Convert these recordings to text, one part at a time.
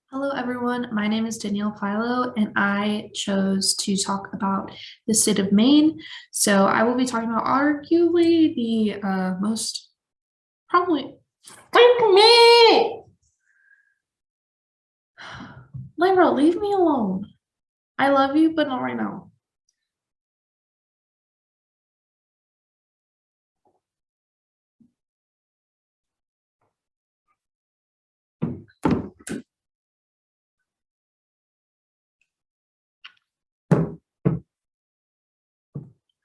Hello, everyone. My name is Danielle Philo, and I chose to talk about the state of Maine. So I will be talking about arguably the most probably. Leave me, Lyra, leave me alone. I love you, but not right now.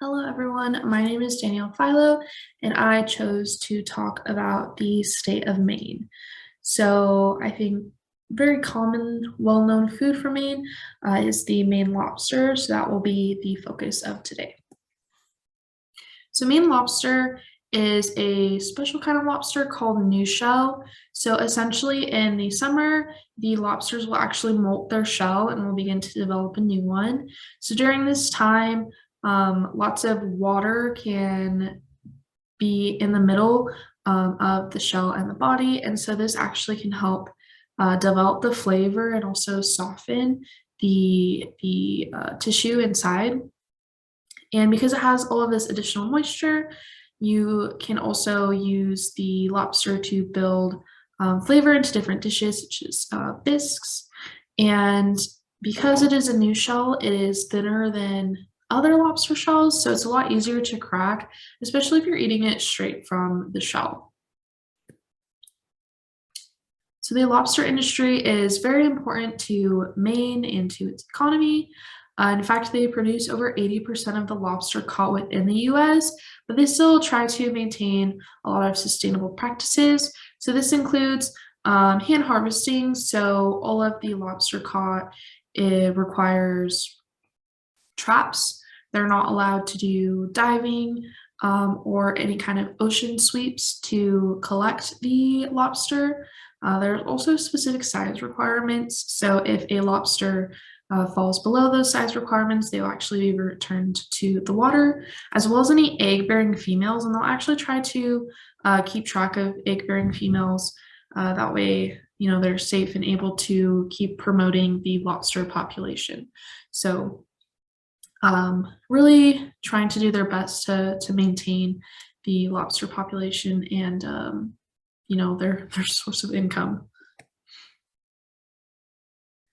Hello, everyone. My name is Danielle Philo, and I chose to talk about the state of Maine. So I think very common, well-known food for Maine is the Maine lobster. So that will be the focus of today. So Maine lobster is a special kind of lobster called new shell. So essentially in the summer, the lobsters will actually molt their shell and will begin to develop a new one. So during this time, lots of water can be in the middle of the shell and the body. And so this actually can help develop the flavor and also soften the tissue inside. And because it has all of this additional moisture, you can also use the lobster to build flavor into different dishes, such as bisques. And because it is a new shell, it is thinner than other lobster shells, so it's a lot easier to crack, especially if you're eating it straight from the shell. So the lobster industry is very important to Maine and to its economy. In fact, they produce over 80% of the lobster caught within the US, but they still try to maintain a lot of sustainable practices. So this includes hand harvesting. So all of the lobster caught, it requires traps. They're not allowed to do diving or any kind of ocean sweeps to collect the lobster. There are also specific size requirements. So if a lobster falls below those size requirements, they will actually be returned to the water, as well as any egg-bearing females, and they'll actually try to keep track of egg-bearing females. That way, they're safe and able to keep promoting the lobster population. So really trying to do their best to maintain the lobster population and their source of income.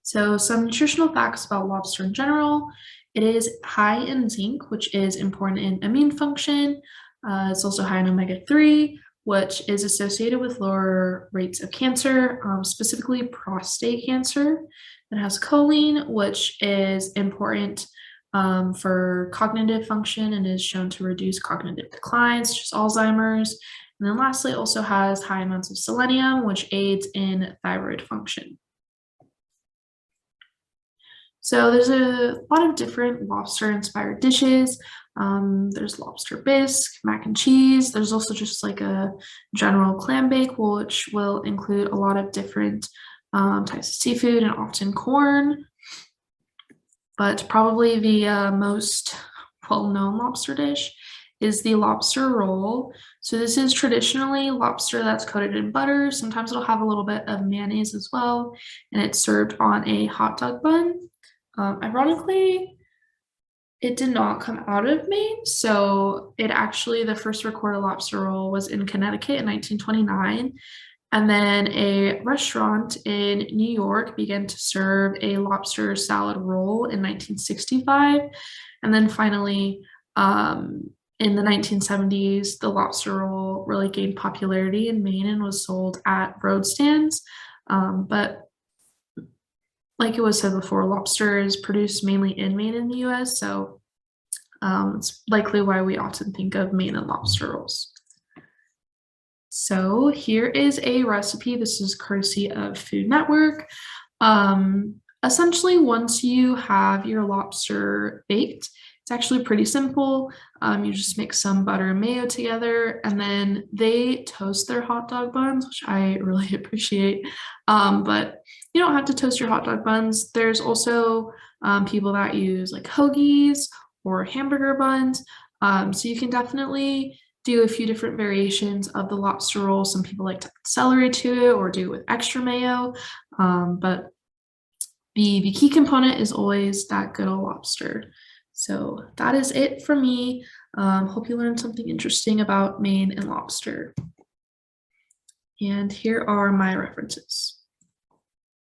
So some nutritional facts about lobster in general. It is high in zinc, which is important in immune function. It's also high in omega-3, which is associated with lower rates of cancer, specifically prostate cancer. It has choline, which is important for cognitive function and is shown to reduce cognitive decline, such as Alzheimer's. And then lastly, it also has high amounts of selenium, which aids in thyroid function. So there's a lot of different lobster-inspired dishes. There's lobster bisque, mac and cheese. There's also just like a general clam bake, which will include a lot of different types of seafood and often corn. But probably the most well-known lobster dish is the lobster roll. So this is traditionally lobster that's coated in butter. Sometimes it'll have a little bit of mayonnaise as well, and it's served on a hot dog bun. Ironically, it did not come out of Maine. So it actually, the first recorded lobster roll was in Connecticut in 1929. And then a restaurant in New York began to serve a lobster salad roll in 1965. And then finally, in the 1970s, the lobster roll really gained popularity in Maine and was sold at road stands. But like it was said before, lobster is produced mainly in Maine in the US, so it's likely why we often think of Maine and lobster rolls. So here is a recipe. This is courtesy of Food Network. Essentially, once you have your lobster baked, it's actually pretty simple. You just mix some butter and mayo together, and then they toast their hot dog buns, which I really appreciate. But you don't have to toast your hot dog buns. There's also people that use like hoagies or hamburger buns. So you can definitely do a few different variations of the lobster roll. Some people like to add celery to it or do it with extra mayo. But the key component is always that good old lobster. So that is it for me. Hope you learned something interesting about Maine and lobster. And here are my references.